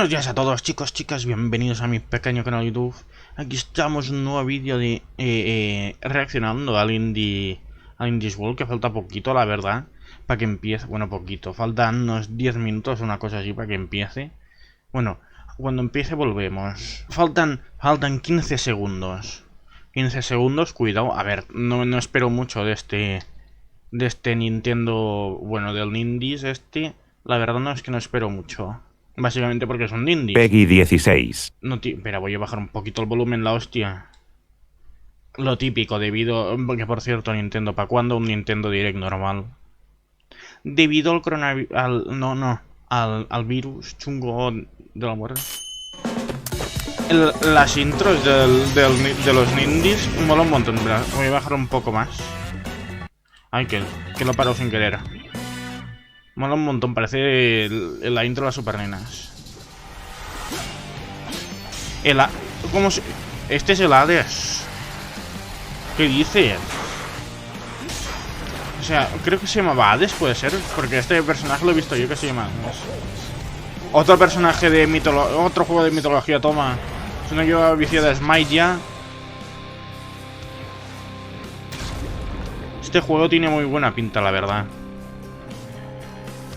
Buenos días a todos, chicos, chicas, bienvenidos a mi pequeño canal de YouTube. Aquí estamos en un nuevo vídeo de reaccionando al Indies World, que falta poquito, la verdad, para que empiece. Bueno, poquito, faltan unos 10 minutos, una cosa así, para que empiece. Bueno, cuando empiece volvemos. Faltan 15 segundos. 15 segundos, cuidado. A ver, no espero mucho de este Nintendo, bueno, del Indies La verdad no es que no espero mucho. Básicamente porque son indies. Peggy 16. No, espera, voy a bajar un poquito el volumen, la hostia. Lo típico, debido... Que por cierto, Nintendo, ¿para cuándo un Nintendo Direct normal? Debido al coronavirus... Al virus chungo de la muerte. Las intros de los indies mola un montón. Voy a bajar un poco más. Ay, que lo paro sin querer. Mola un montón, parece la intro de las Super Nenas. ¿Cómo se...? Este es el Hades. ¿Qué dices? O sea, creo que se llamaba Hades, puede ser. Porque este personaje lo he visto yo que se llama Hades. Otro personaje de mitología. Otro juego de mitología, toma. Es una que viciada de Smite ya. Este juego tiene muy buena pinta, la verdad.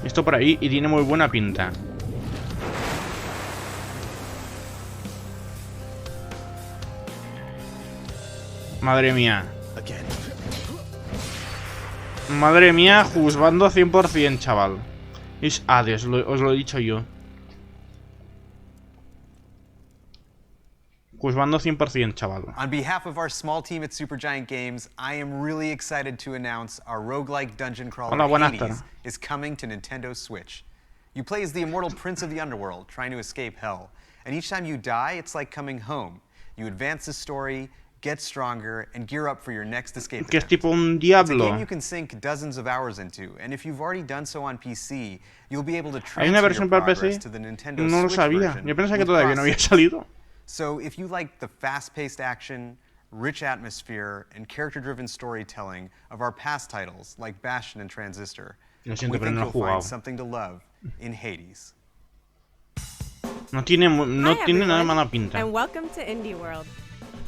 Esto por ahí y tiene muy buena pinta. Madre mía. Madre mía, juzgando 100%, chaval. Es Hades, os lo he dicho yo. Juzgando 100%, chaval. On behalf of our small team at Supergiant Games, I am really excited to announce our roguelike dungeon crawler Hades is coming to Nintendo Switch. You play as the immortal prince of the underworld, trying to escape hell. And each time you die, it's like coming home. You advance the story, get stronger, and gear up for your next escape. Que es tipo un diablo. It's a game you can sink dozens of hours into, and if you've already done so on PC, you'll be able to ¿Hay una transfer versión your para progress PC? to the Nintendo No lo Switch sabía. version Yo pensaba que with todavía no había cross-saves. salido. So if you like the fast-paced action, rich atmosphere, and character-driven storytelling of our past titles like Bastion and Transistor, Lo siento, we pero think no he you'll jugado. find something to love in Hades. No tiene nada de mala pinta. And welcome to Indie World.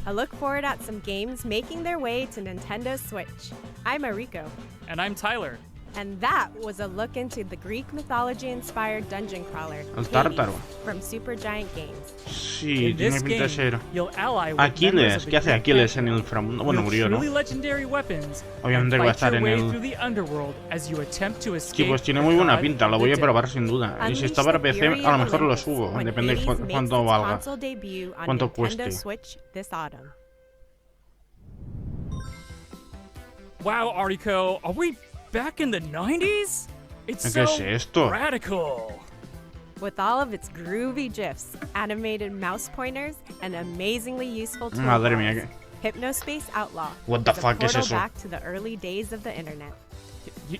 I look forward at some games making their way to Nintendo Switch. I'm Mariko. And I'm Tyler. And that was a look into the Greek mythology-inspired dungeon crawler, El tártaro. Hades, from Supergiant Games. Sí, In tiene this pinta de game, ser. you'll ally with Aquiles, members of the ¿qué hace Greek Aquiles en el pantheon inframundo? Bueno, with murió, ¿no? truly legendary weapons, Obviamente and que va a fight estar your en way el... through the underworld as you attempt to escape Sí, pues tiene the muy buena god pinta, lo of voy a the probar dead. sin duda. Y si Unleash está para the PC, fury a lo of mejor lo Olympus subo. when Depende Hades de makes cuánto its valga. console debut on Cuánto Nintendo cueste. Switch this autumn. Wow, Ariko, are we back in the 90s? It's ¿Qué so es esto? radical. With all of its groovy GIFs, animated mouse pointers, and amazingly useful toolbars, Madre mía, Hypnospace Outlaw What the is a fuck is portal eso? back to the early days of the internet.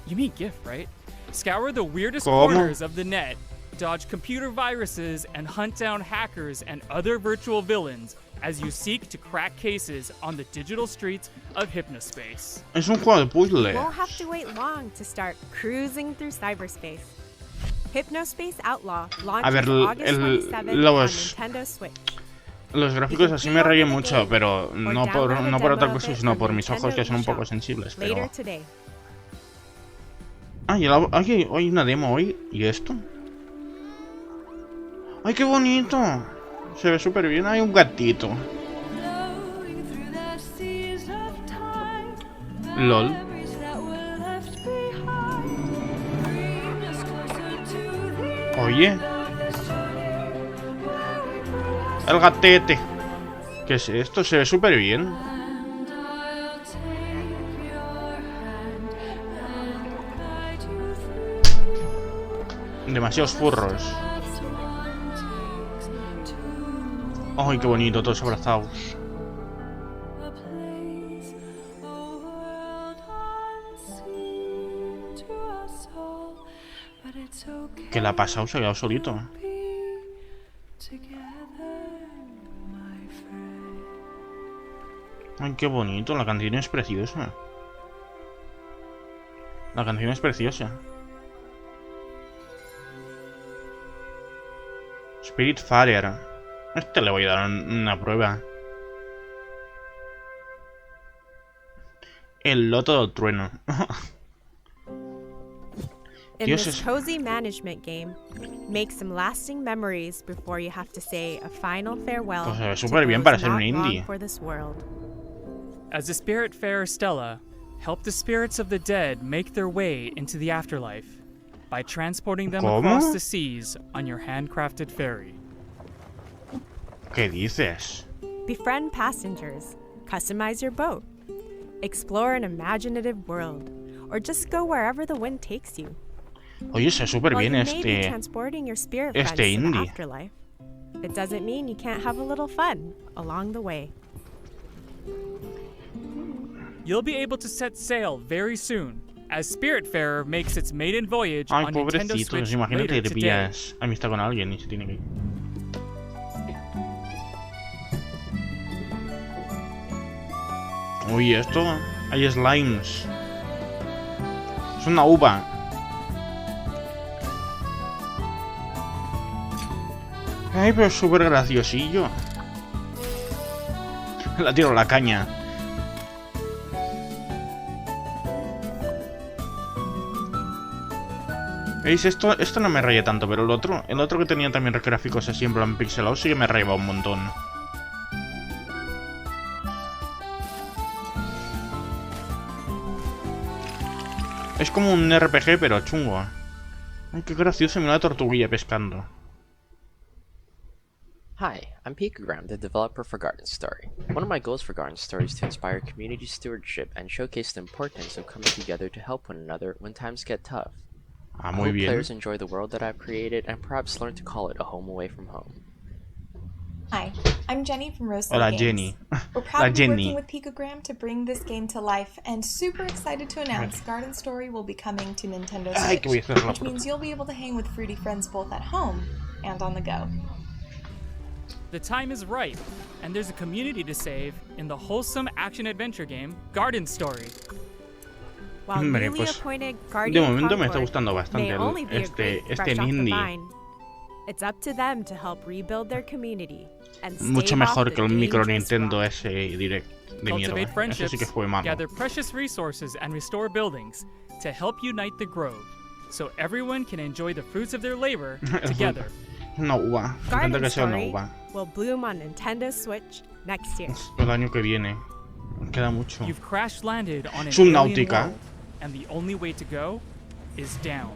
You mean GIF, right? Scour the weirdest ¿Cómo? corners of the net, dodge computer viruses, and hunt down hackers and other virtual villains as you seek to crack cases on the digital streets of Hypnospace. Es un juego de puzzle. You won't have to wait long to start cruising through cyberspace. Hypnospace Outlaw launches ver, August 27th on Nintendo Switch. Los gráficos así me rayen mucho, pero no por otra cosa, sino por mis ojos que son un poco sensibles. Pero... Later today. Ay, hay una demo hoy. ¿Y esto? ¡Ay, qué bonito! Se ve súper bien. Hay un gatito. LOL. Oye. El gatete. ¿Qué es esto? Se ve súper bien. Demasiados furros. Ay, qué bonito, todos abrazados. ¿Qué le ha pasado? Se ha quedado solito. Ay, qué bonito, la canción es preciosa. La canción es preciosa. Spiritfarer. Este le voy a dar una prueba. El loto del trueno. In this cozy management game, make some lasting memories before you have to say a final farewell Pues se ve to súper bien those para ser not un indie. long for this world. As a Spiritfarer Stella, help the spirits of the dead make their way into the afterlife by transporting them across the seas on your handcrafted ferry. ¿Qué dices? Befriend passengers, customize your boat, explore an imaginative world, or just go wherever the wind takes you. Oye, está súper While bien you may be transporting your spirit friends to the indie. afterlife, it doesn't mean you can't have a little fun along the way. You'll be able to set sail very soon, as Spiritfarer makes its maiden voyage Ay, on Nintendo pobrecito, Switch imagínate later que te today. pillas amistad con alguien y se tiene que ir. Uy, esto... Hay slimes. Es una uva. Ay, pero es súper graciosillo. La tiro a la caña. ¿Veis? Esto no me raya tanto, pero el otro que tenía también gráficos así en plan pixelados sí que me rayaba un montón. Es como un RPG, pero chungo. Ay, qué gracioso, mira la tortuguilla pescando. Hi, I'm Picogram, the developer for Garden Story. One of my goals for Garden Story is to inspire community stewardship and showcase the importance of coming together to help one another when times get tough. Ah, I muy hope bien. players enjoy the world that I've created and perhaps learn to call it a home away from home. Hi, I'm Jenny from Rosalie Hola, Games. Jenny. We're La proud to be Jenny. working with Picogram to bring this game to life, and super excited to announce Garden Story will be coming to Nintendo Ay, que voy a Switch, hacer la which means you'll be able to hang with fruity friends both at home and on the go. The time is ripe, and there's a community to save in the wholesome action-adventure game Garden Story. While Hombre, newly pues, appointed de Guardian momento me está Concord gustando bastante may only be a grape este fresh off the indie. vine, it's up to them to help rebuild their community and Mucho stave mejor off que el the micro dangerous Nintendo rock. ese direct de mierda. Cultivate Eso friendships, sí que fue malo. gather precious resources, and restore buildings to help unite the Grove, so everyone can enjoy the fruits of their labor together. Una uva. Me encanta Garden que sea una Story uva. will bloom on Nintendo Switch next year. El año que viene. Queda mucho. You've crash-landed on an Subnautica. alien world, and the only way to go is down.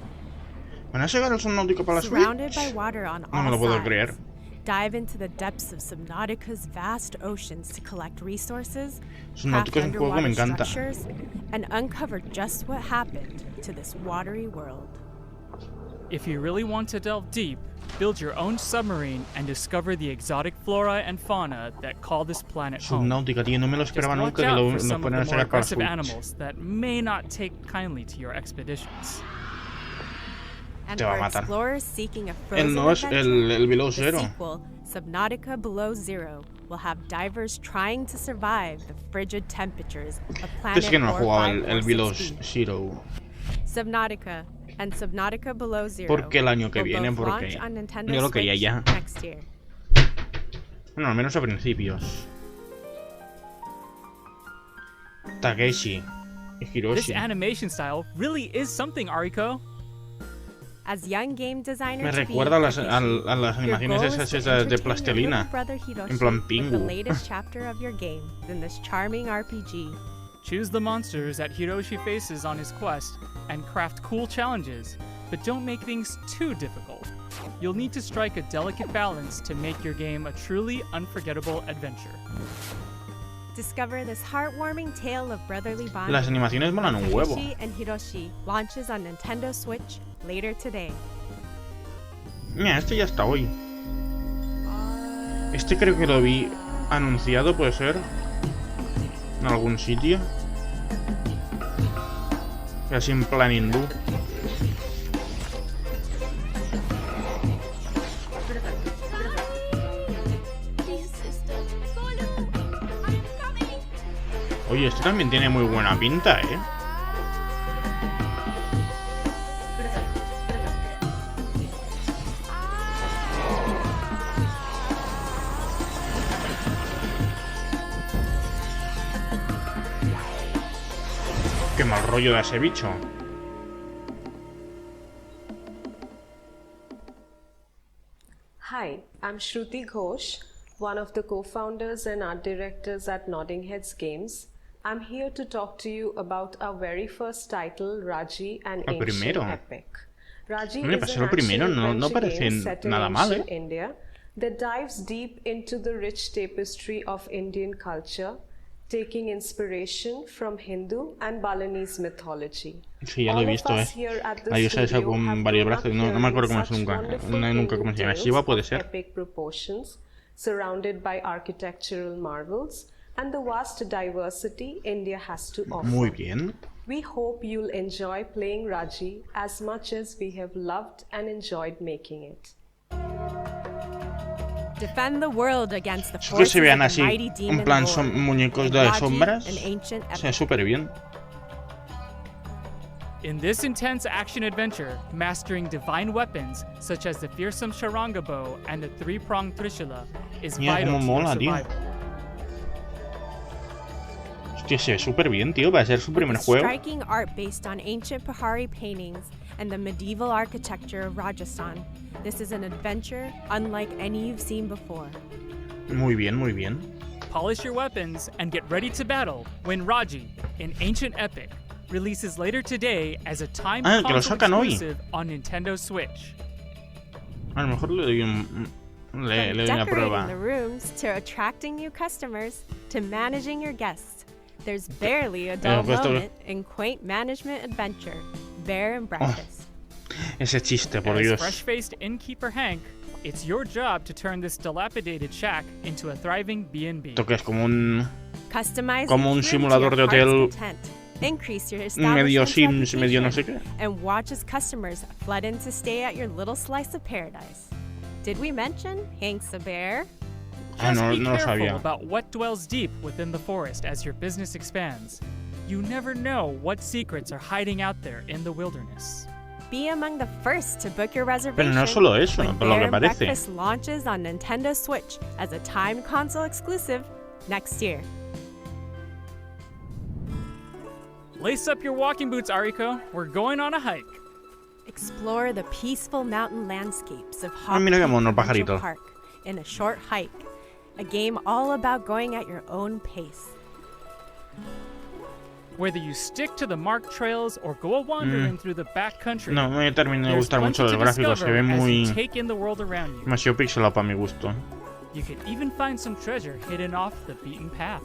¿Van a llegar el Subnautica para la Surrounded Switch? by water on No me all lo puedo sides, creer. dive into the depths of Subnautica's vast oceans to collect resources, Subnautica craft es un juego que me underwater encanta. structures, and uncover just what happened to this watery world. If you really want to delve deep, build your own submarine and discover the exotic flora and fauna that call this planet home. Subnautica, tío, no me lo Just esperaba watch nunca que out lo for some of ponen a the more sacar para la aggressive Switch. animals that may not take kindly to your expeditions. And Te va a for matar. explorers seeking a El frozen nuevo es adventure, el Below the Zero. sequel, Subnautica Below Zero, will have divers trying to survive the frigid temperatures of planet Es que no he jugado el Below 4546b. Zero. Subnautica and Subnautica Below Zero ¿Por qué el año que will viene? both Porque launch on Nintendo yo lo quería Switch ya. next year. Bueno, al menos a principios. Takeshi y This Hiroshi. animation style really is something, Ariko. As young game designer Me to be recuerda a las Takeshi, animaciones your goal is esas to de entertain your plastilina. little brother Hiroshi En plan with the Pingu. latest chapter of your game in this charming RPG. Choose the monsters that Hiroshi faces on his quest and craft cool challenges, but don't make things too difficult. You'll need to strike a delicate balance to make your game a truly unforgettable adventure. Discover this heartwarming tale of brotherly bonding. Las animaciones molan un huevo. Takeshi and Hiroshi launches on Nintendo Switch later today. Mira, este ya está hoy. Este creo que lo vi anunciado, puede ser. En algún sitio. Así en plan hindú. Oye, este también tiene muy buena pinta, ¿eh? mal rollo de ese bicho. Hi, I'm Shruti Ghosh, one of the co-founders and art directors at Nodding Heads Games. I'm here to talk to you about our very first title, Raji, an ancient epic. Raji is an action-adventure game set in ancient India that dives deep into the rich tapestry of Indian culture, taking inspiration from Hindu and Balinese mythology. Sí, ya lo he visto, La diosa esa con varios brazos, no me acuerdo cómo es nunca cómo se llama. Shiva puede ser. Epic proportions, surrounded by architectural marvels and the vast diversity India has to offer. Muy bien. We hope you'll enjoy playing Raji as much as we have loved and enjoyed making it. Defend the world against the forces se vean of así, the mighty demon en plan lord. son muñecos de sombras. O sea, súper bien. In this intense action-adventure, mastering divine weapons such as the fearsome Sharanga bow and the three-pronged Trishula is vital to your survival. Hostia, se ve súper bien, tío, para ser su primer juego. Striking art based on ancient Pahari paintings and the medieval architecture of Rajasthan. This is an adventure unlike any you've seen before. Muy bien, muy bien. Polish your weapons and get ready to battle when Raji, an ancient epic, releases later today as a timed console exclusive on Nintendo Switch. A lo mejor le doy le doy una prueba. Decorating the rooms to attracting new customers to managing your guests. There's barely a dull moment in quaint management adventure. Bear and breakfast. Ese chiste, por As Dios. fresh-faced innkeeper Hank, it's your job to turn this dilapidated shack into a thriving B&B. Esto que es como un simulador de hotel. Increase your Medio Sims, medio no sé qué. And watch as customers flood in to stay at your little slice of paradise. Did we mention Hank's a bear? Just be no lo careful sabía. about what dwells deep within the forest as your business expands. You never know what secrets are hiding out there in the wilderness. Be among the first to book your reservation. Pero no solo eso, when por lo que Bear and parece. Breakfast launches on Nintendo Switch as a timed console exclusive next year. Lace up your walking boots, Ariko. We're going on a hike. Explore the peaceful mountain landscapes of mira qué mono el Hawk pajarito. Park in a short hike. A game all about going at your own pace. Whether you stick to the marked trails or go a wandering through the backcountry, No, me termina de there's gustar mucho plenty el to gráfico, se ve discover as muy you take in the world around you. demasiado pixelado para mi gusto. You could even find some treasure hidden off the beaten path.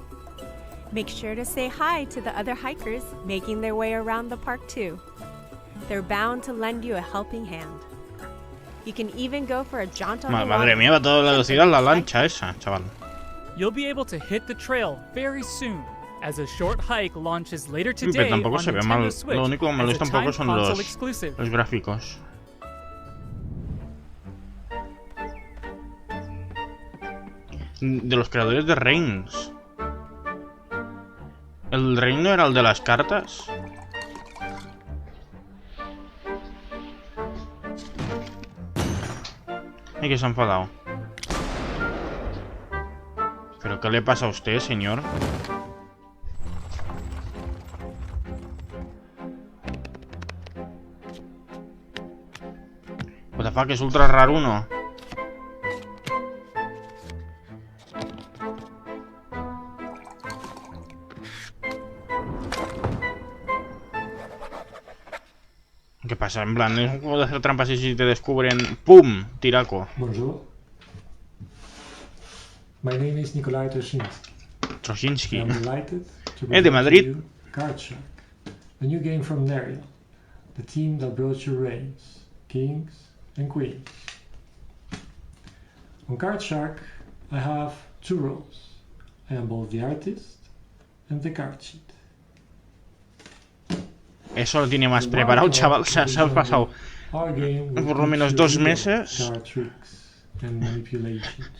Make sure to say hi to the other hikers making their way around the park too. They're bound to lend you a helping hand. You can even go for a jaunt on the Madre water. mía, va a toda la velocidad la lancha esa, chaval. You'll be able to hit the trail very soon as a short hike launches later Pero today on tampoco se ve mal. Nintendo Switch Lo único malo as a tampoco timed son console los exclusive. gráficos. De los creadores de Reigns. ¿El reino era el de las cartas? Ay, que se ha enfadado. ¿Pero qué le pasa a usted, señor? What the fuck, es ultra raro uno. ¿Qué pasa? En plan, es un juego de hacer trampas y si te descubren... ¡Pum! Tiraco. Bonjour. My name is Nikolai Trosinski. I'm delighted to de present Madrid. to you Card Shark, a new game from Neria, the team that brought you reigns, kings and queens. On Card Shark, I have two roles. I am both the artist and the card sheet. Eso lo tiene más preparado, chaval. O sea, se ha pasado por lo menos 2 meses. Card tricks and manipulations.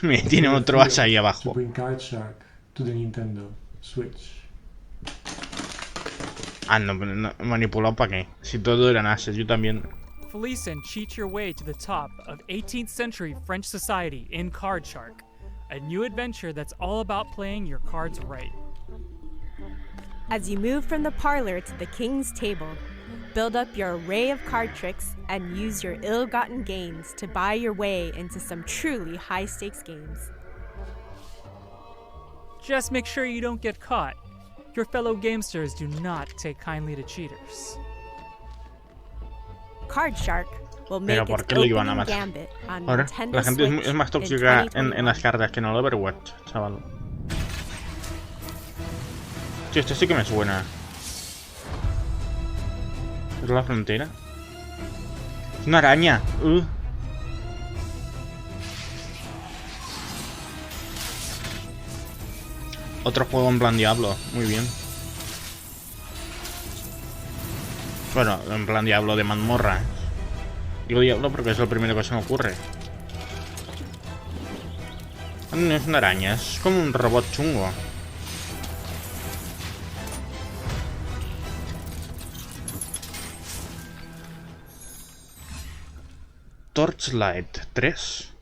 Me tiene otro as ahí abajo. To bring Card Shark to the Nintendo Switch. Ah, no, manipulado para qué. Si todo eran ases, yo también. Fleece and cheat your way to the top of 18th century French society in Card Shark, a new adventure that's all about playing your cards right. As you move from the parlor to the king's table, build up your array of card tricks and use your ill-gotten gains to buy your way into some truly high-stakes games. Just make sure you don't get caught. Your fellow gamesters do not take kindly to cheaters. Card Shark will make Pero its ¿por qué lo iban a opening matar? gambit on Ahora, Nintendo la gente Switch es más in tóxica en 2021. las cartas que en el Overwatch, chaval. Sí, este sí que me suena. ¿Es la frontera? Es una araña. Otro juego en plan Diablo. Muy bien. Bueno, en plan Diablo de mazmorra. Digo Diablo porque es lo primero que se me ocurre. No es una araña, es como un robot chungo. Torchlight 3.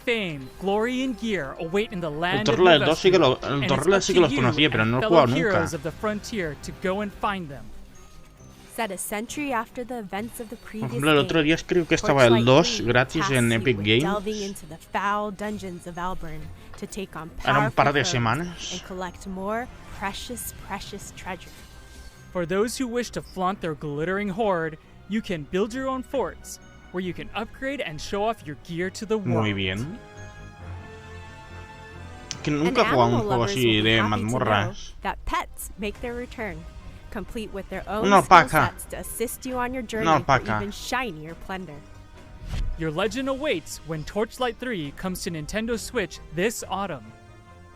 Fame, glory and gear await in the land El of Torchlight 2 sí que Nuvestia, el and Torchlight it's sí up que los to you conocía, pero and no lo he fellow jugado nunca. heroes of the frontier to go and find them. Set a century after the events of the Por previous ejemplo, el otro game, día creo que estaba el Torchlight 2 3 gratis en tasks you Epic with Games. delving into the foul dungeons of Alburn to take on Era un par powerful de foes semanas. and collect more precious treasure. For those who wish to flaunt their glittering hoard, you can build your own forts, where you can upgrade and show off your gear to the world. Muy bien. Que And nunca he jugado un animal juego lovers así will be de happy to know mazmorras. that pets make their return, complete with their own Una skill alpaca. sets to assist you on your journey Una for alpaca. even shinier plunder. Your legend awaits when Torchlight 3 comes to Nintendo Switch this autumn.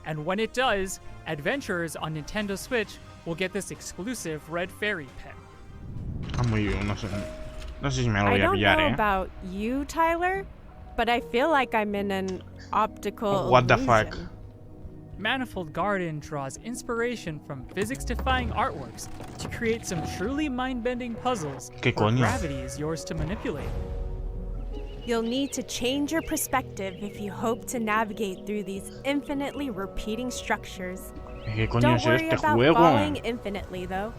And when it does, adventurers on Nintendo Switch will get this exclusive red fairy pen. Ah, muy bien, no sé. No sé si me lo I voy a don't pillar, know eh. about you, Tyler, but I feel like I'm in an optical What the illusion. fuck? Manifold Garden draws inspiration from physics-defying artworks to create some truly mind-bending puzzles ¿Qué where coño? gravity is yours to manipulate. You'll need to change your perspective if you hope to navigate through these infinitely repeating structures. ¿Qué coño Don't es worry este about juego? falling infinitely, though.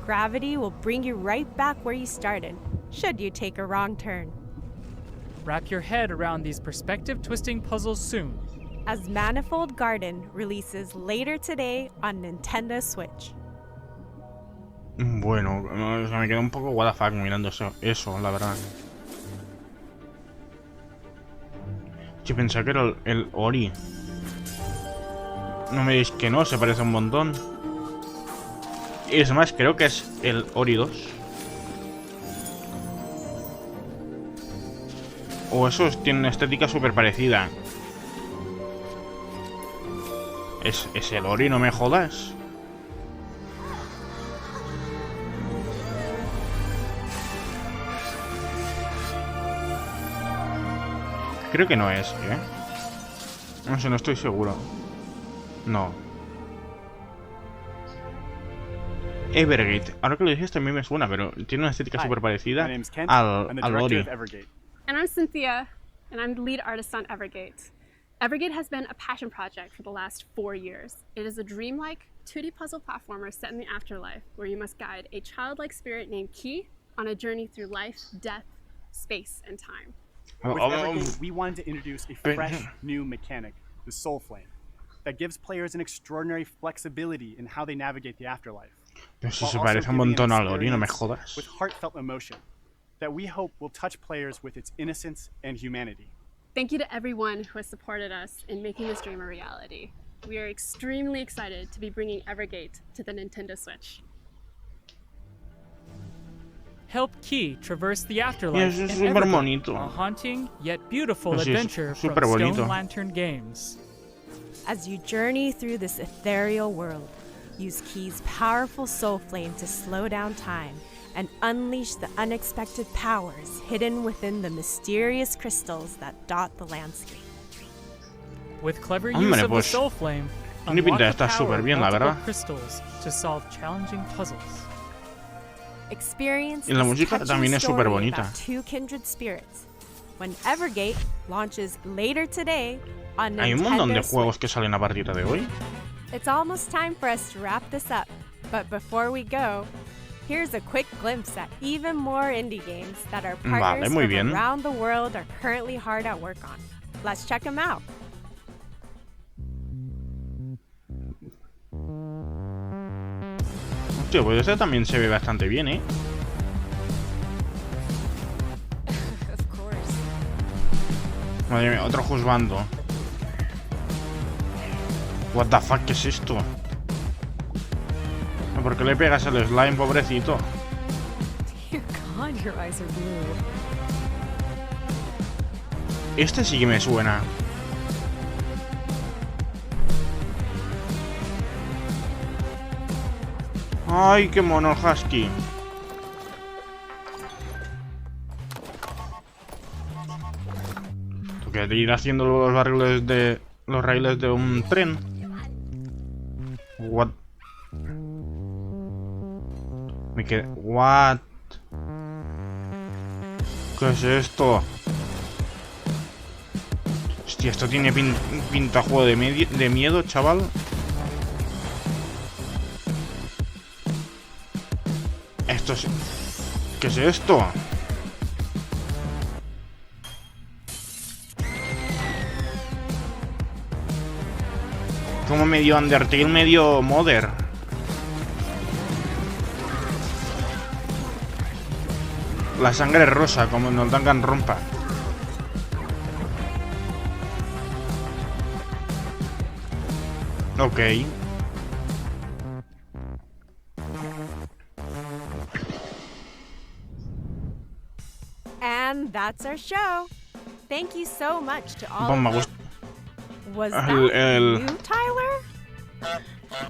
Gravity will bring you right back where you started, should you take a wrong turn. Wrap your head around these perspective-twisting puzzles soon. As Manifold Garden releases later today on Nintendo Switch. Bueno, o sea, me quedé un poco what the fuck mirando eso, la verdad. Yo pensaba que era el Ori. No me digáis que no, se parece un montón. Y es más, creo que es el Ori 2. O esos tienen una estética súper parecida. Es el Ori, no me jodas. Creo que no es, ¿eh? No sé, no estoy seguro. No. Evergate. Ahora que lo dices también me suena, pero tiene una estética súper parecida al Ori. And I'm Cynthia, and I'm the lead artist on Evergate. Evergate has been a passion project for the last 4 years. It is a dreamlike 2D puzzle platformer set in the afterlife, where you must guide a childlike spirit named Key on a journey through life, death, space, and time. With Evergate, we wanted to introduce a fresh, new mechanic, the Soul Flame, that gives players an extraordinary flexibility in how they navigate the afterlife. Pero si se parece un montón al Ori, no me jodas. With heartfelt emotion that we hope will touch players with its innocence and humanity. Thank you to everyone who has supported us in making this dream a reality. We are extremely excited to be bringing Evergate to the Nintendo Switch. Help Key traverse the afterlife Eso es in súper Evergate, bonito. a haunting yet beautiful Sí, es adventure from súper bonito. Stone Lantern Games. As you journey through this ethereal world, use Key's powerful soul flame to slow down time and unleash the unexpected powers hidden within the mysterious crystals that dot the landscape. With clever Hombre, use of the pues, Soul Flame, tiene unlock pinta de the estar power súper of bien, la multiple verdad. crystals to solve challenging puzzles. Experience Y la this música touching también es story súper bonita. about two kindred spirits when Evergate launches later today on Hay un montón de Nintendo juegos Switch. que salen a partir de hoy. It's almost time for us to wrap this up. But before we go, here's a quick glimpse at even more indie games that our partners muy from bien. around the world are currently hard at work on. Let's check them out. Hostia, pues este también se ve bastante bien, ¿eh? Madre mía, otro juzgando. What the fuck, ¿qué es esto? ¿Por qué le pegas al slime, pobrecito? Dear God, your eyes are blue. Este sí que me suena. Ay, qué mono el husky. ¿Tú qué? ¿De ir haciendo los raíles de un tren? What? Me quedé... What? ¿Qué es esto? Hostia, esto tiene pinta juego de miedo, chaval. Esto es... ¿Qué es esto? Como medio Undertale, medio Mother. La sangre rosa, como nos dan rompa. Ok. And that's our show. Thank you so much to all Me of gusta. Was that El... you, Tyler?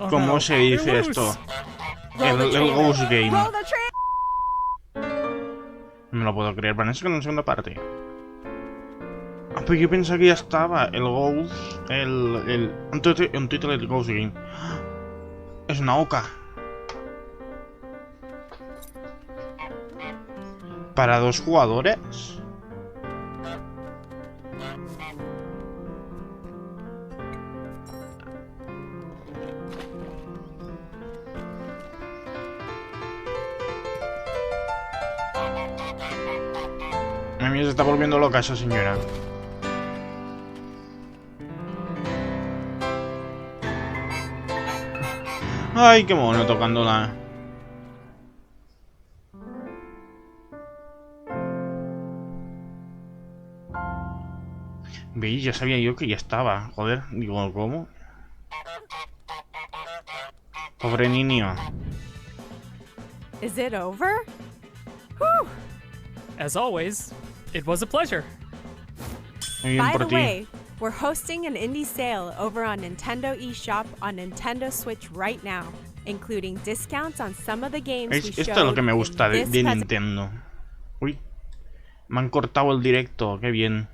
¿Cómo se dice esto? El Ghost Game. Roll the train. No me lo puedo creer, van a sacar una segunda parte. Ah, pero yo pensaba que ya estaba. El Ghost... Un título del Ghost Game. Es una oca. ¿Para 2 jugadores? A mí se está volviendo loca esa señora. Ay, qué mono tocándola. Veis, ya sabía yo que ya estaba. Joder, digo, ¿cómo? Pobre niño. Is it over? Whew. As always, it was a pleasure. Muy bien By por the ti. way, we're hosting an indie sale over on Nintendo eShop on Nintendo Switch right now, including discounts on some of the games we Esto es showed lo que me gusta in this de Nintendo. Uy, me han cortado el directo, qué bien.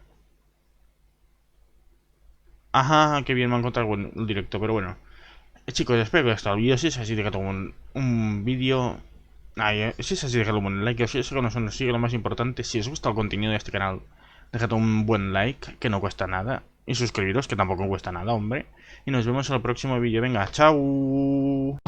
Ajá, qué bien me han cortado el directo, pero bueno. Chicos, espero que os haya gustado el vídeo. Si es así, dejad un vídeo. Si es así, dejad un buen like. Si es que nos sigue lo más importante. Si os gusta el contenido de este canal, dejad un buen like, que no cuesta nada. Y suscribiros, que tampoco cuesta nada, hombre. Y nos vemos en el próximo vídeo. Venga, chao.